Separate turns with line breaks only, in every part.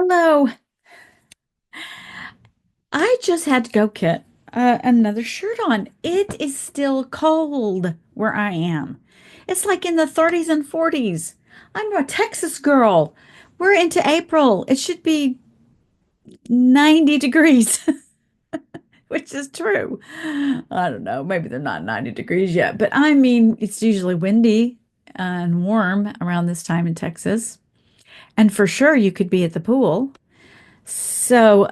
Hello. I just had to go get another shirt on. It is still cold where I am. It's like in the 30s and 40s. I'm a Texas girl. We're into April. It should be 90 degrees, which is true. I don't know. Maybe they're not 90 degrees yet, but I mean, it's usually windy and warm around this time in Texas. And for sure, you could be at the pool. So,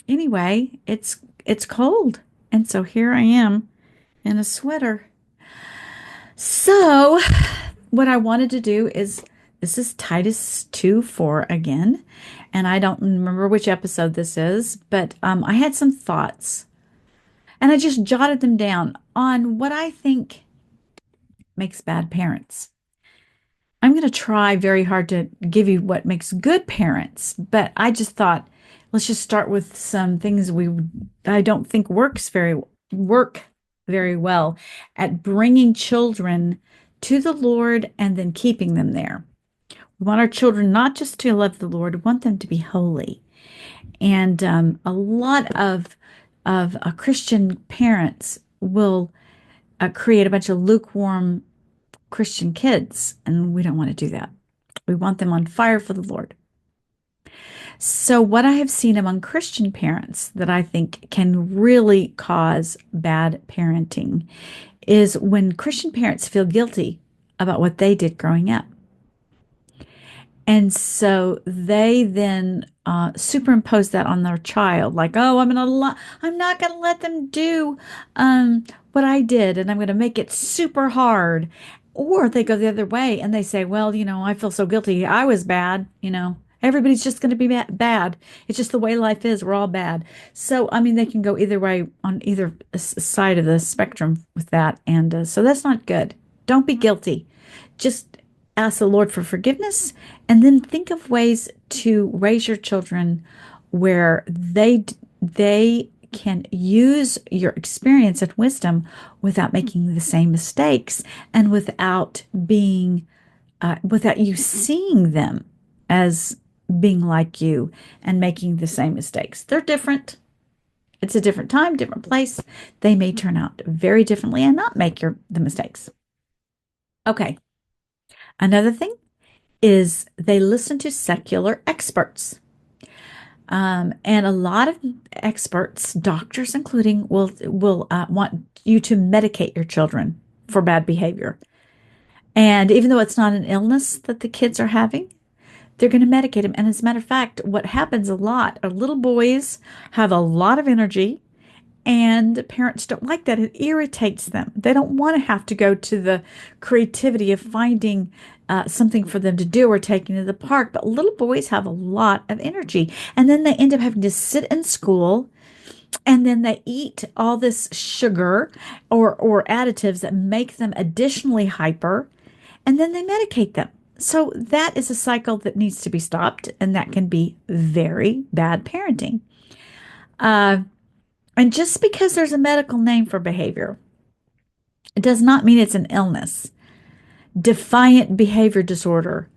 anyway, it's cold. And so here I am in a sweater. So what I wanted to do is this is Titus 2:4 again. And I don't remember which episode this is, but I had some thoughts and I just jotted them down on what I think makes bad parents. I'm going to try very hard to give you what makes good parents, but I just thought let's just start with some things I don't think work very well at bringing children to the Lord and then keeping them there. We want our children not just to love the Lord, we want them to be holy. And a lot of Christian parents will create a bunch of lukewarm Christian kids, and we don't want to do that. We want them on fire for the Lord. So, what I have seen among Christian parents that I think can really cause bad parenting is when Christian parents feel guilty about what they did growing up. And so they then superimpose that on their child, like, oh, I'm not gonna let them do what I did, and I'm gonna make it super hard. Or they go the other way and they say, well, I feel so guilty. I was bad. Everybody's just going to be bad. It's just the way life is. We're all bad. So, I mean, they can go either way on either side of the spectrum with that. And so that's not good. Don't be guilty. Just ask the Lord for forgiveness and then think of ways to raise your children where they can use your experience and wisdom without making the same mistakes and without you seeing them as being like you and making the same mistakes. They're different. It's a different time, different place. They may turn out very differently and not make the mistakes. Okay. Another thing is they listen to secular experts. And a lot of experts, doctors including, will want you to medicate your children for bad behavior. And even though it's not an illness that the kids are having, they're going to medicate them. And as a matter of fact, what happens a lot are little boys have a lot of energy, and parents don't like that. It irritates them. They don't want to have to go to the creativity of finding something for them to do or taking to the park. But little boys have a lot of energy. And then they end up having to sit in school and then they eat all this sugar or additives that make them additionally hyper. And then they medicate them. So that is a cycle that needs to be stopped. And that can be very bad parenting. Uh, and just because there's a medical name for behavior, it does not mean it's an illness. Defiant behavior disorder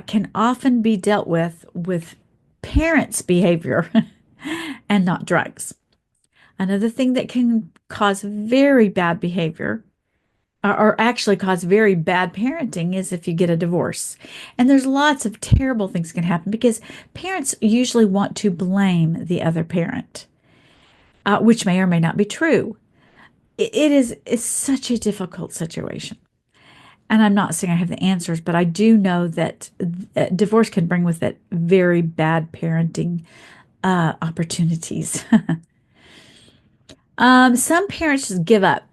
can often be dealt with parents' behavior and not drugs. Another thing that can cause very bad behavior or actually cause very bad parenting is if you get a divorce. And there's lots of terrible things can happen because parents usually want to blame the other parent, which may or may not be true. It's such a difficult situation. And I'm not saying I have the answers, but I do know that divorce can bring with it very bad parenting opportunities. Some parents just give up.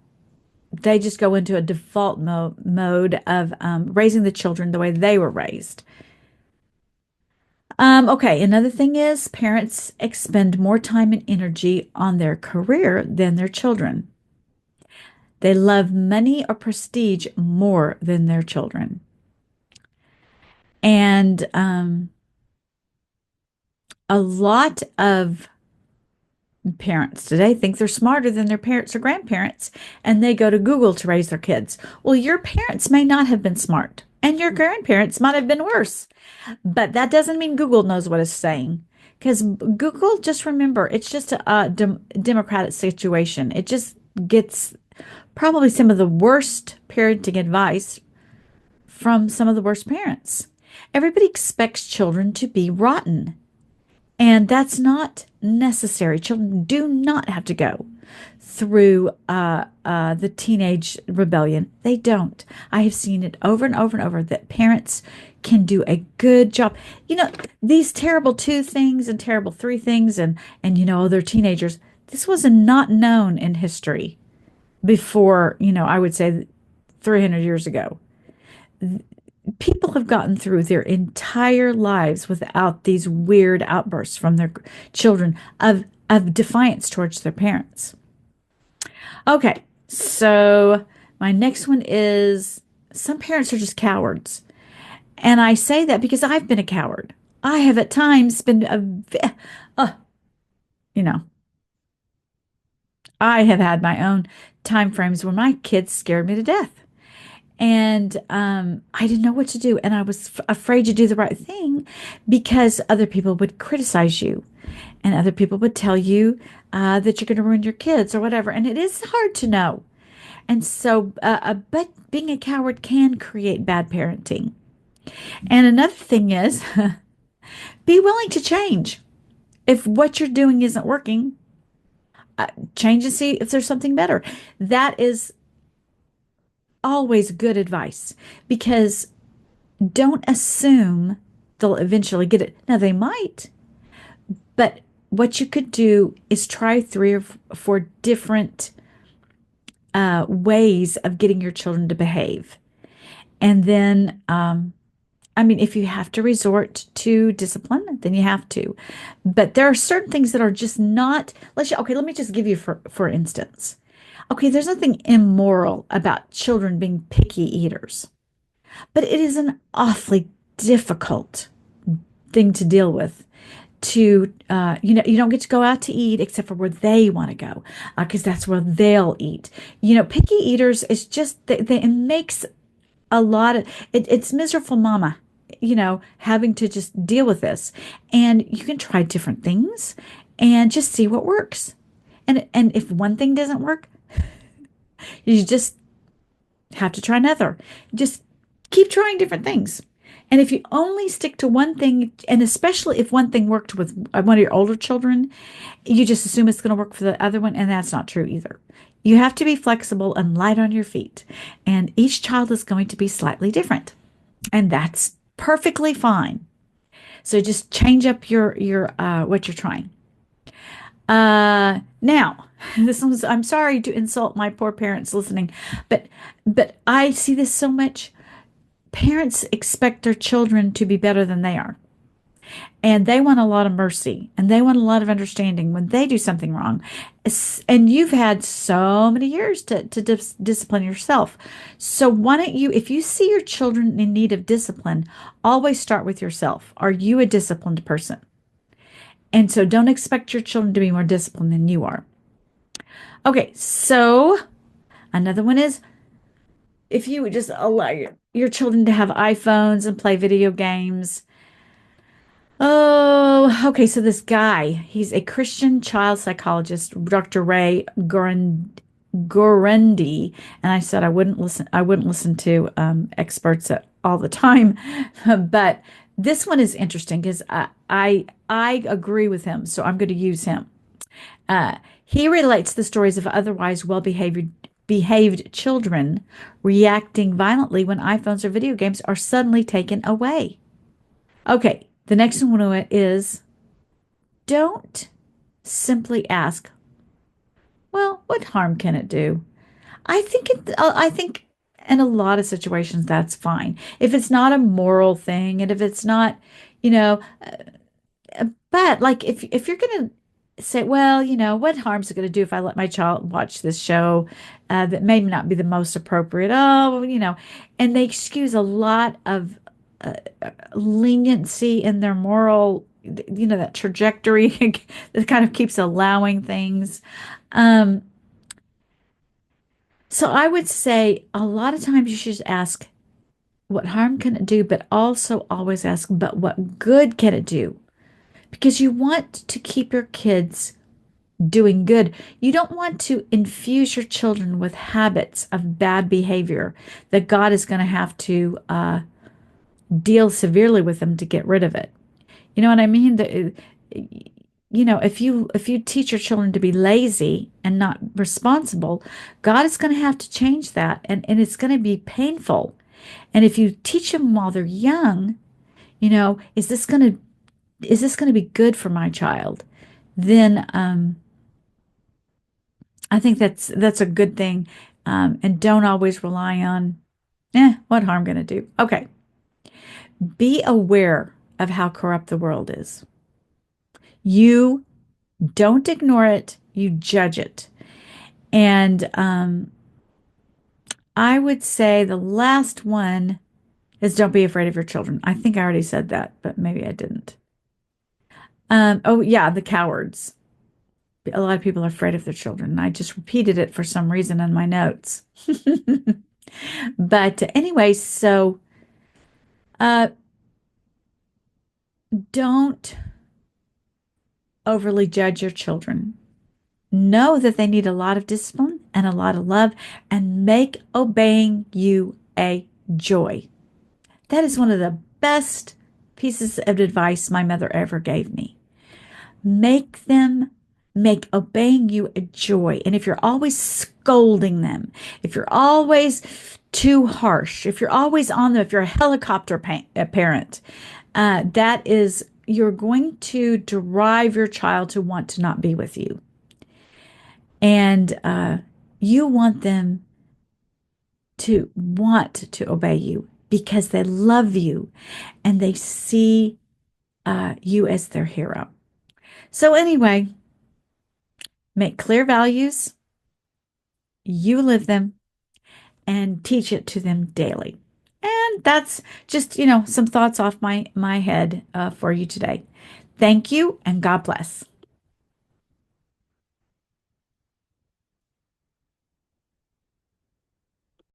They just go into a default mode of raising the children the way they were raised. Okay, another thing is parents expend more time and energy on their career than their children. They love money or prestige more than their children. And a lot of parents today think they're smarter than their parents or grandparents, and they go to Google to raise their kids. Well, your parents may not have been smart. And your grandparents might have been worse. But that doesn't mean Google knows what it's saying. Because Google, just remember, it's just a democratic situation. It just gets probably some of the worst parenting advice from some of the worst parents. Everybody expects children to be rotten, and that's not necessary. Children do not have to go through the teenage rebellion. They don't. I have seen it over and over and over that parents can do a good job. You know, these terrible two things and terrible three things, and they're teenagers. This was not known in history before, I would say 300 years ago. People have gotten through their entire lives without these weird outbursts from their children of defiance towards their parents. Okay, so my next one is some parents are just cowards. And I say that because I've been a coward. I have at times been uh, you know, I have had my own time frames where my kids scared me to death. And I didn't know what to do. And I was afraid to do the right thing because other people would criticize you and other people would tell you that you're going to ruin your kids or whatever. And it is hard to know. And so, but being a coward can create bad parenting. And another thing is be willing to change. If what you're doing isn't working, change and see if there's something better. That is always good advice because don't assume they'll eventually get it. Now, they might, but what you could do is try three or four different ways of getting your children to behave. And then, I mean, if you have to resort to discipline, then you have to. But there are certain things that are just not, okay, let me just give you for instance. Okay, there's nothing immoral about children being picky eaters, but it is an awfully difficult thing to deal with. You don't get to go out to eat except for where they want to go, because that's where they'll eat. Picky eaters is just, it makes a lot of, it's miserable mama, having to just deal with this. And you can try different things and just see what works. And if one thing doesn't work, you just have to try another. Just keep trying different things. And if you only stick to one thing, and especially if one thing worked with one of your older children, you just assume it's going to work for the other one, and that's not true either. You have to be flexible and light on your feet, and each child is going to be slightly different, and that's perfectly fine. So just change up your what you're trying. Now, I'm sorry to insult my poor parents listening, but I see this so much. Parents expect their children to be better than they are. And they want a lot of mercy and they want a lot of understanding when they do something wrong. And you've had so many years to discipline yourself. So why don't you, if you see your children in need of discipline, always start with yourself. Are you a disciplined person? And so don't expect your children to be more disciplined than you are. Okay, so another one is if you would just allow your children to have iPhones and play video games. Oh, okay. So this guy, he's a Christian child psychologist, Dr. Ray Guarendi, and I said I wouldn't listen to experts all the time, but this one is interesting because I agree with him, so I'm going to use him. He relates the stories of otherwise well behaved children reacting violently when iPhones or video games are suddenly taken away. Okay, the next one is don't simply ask, well, what harm can it do? I think in a lot of situations that's fine. If it's not a moral thing and if it's not, you know, but like if you're gonna say, well, what harm is it going to do if I let my child watch this show that may not be the most appropriate? Oh, well, and they excuse a lot of leniency in their moral, that trajectory that kind of keeps allowing things. Um, so I would say a lot of times you should ask, what harm can it do, but also always ask, but what good can it do? Because you want to keep your kids doing good. You don't want to infuse your children with habits of bad behavior that God is going to have to deal severely with them to get rid of it. You know what I mean? If you teach your children to be lazy and not responsible, God is going to have to change that, and it's going to be painful. And if you teach them while they're young, is this going to be good for my child? Then I think that's a good thing. And don't always rely on, what harm going to do? Okay. Be aware of how corrupt the world is. You don't ignore it, you judge it. And I would say the last one is don't be afraid of your children. I think I already said that, but maybe I didn't. Oh, yeah, the cowards. A lot of people are afraid of their children. I just repeated it for some reason in my notes. But anyway, so uh, don't overly judge your children. Know that they need a lot of discipline and a lot of love, and make obeying you a joy. That is one of the best pieces of advice my mother ever gave me. Make obeying you a joy. And if you're always scolding them, if you're always too harsh, if you're always on them, if you're a helicopter parent, you're going to drive your child to want to not be with you. And you want them to want to obey you because they love you and they see you as their hero. So, anyway, make clear values, you live them, and teach it to them daily. And that's just, some thoughts off my head for you today. Thank you, and God bless.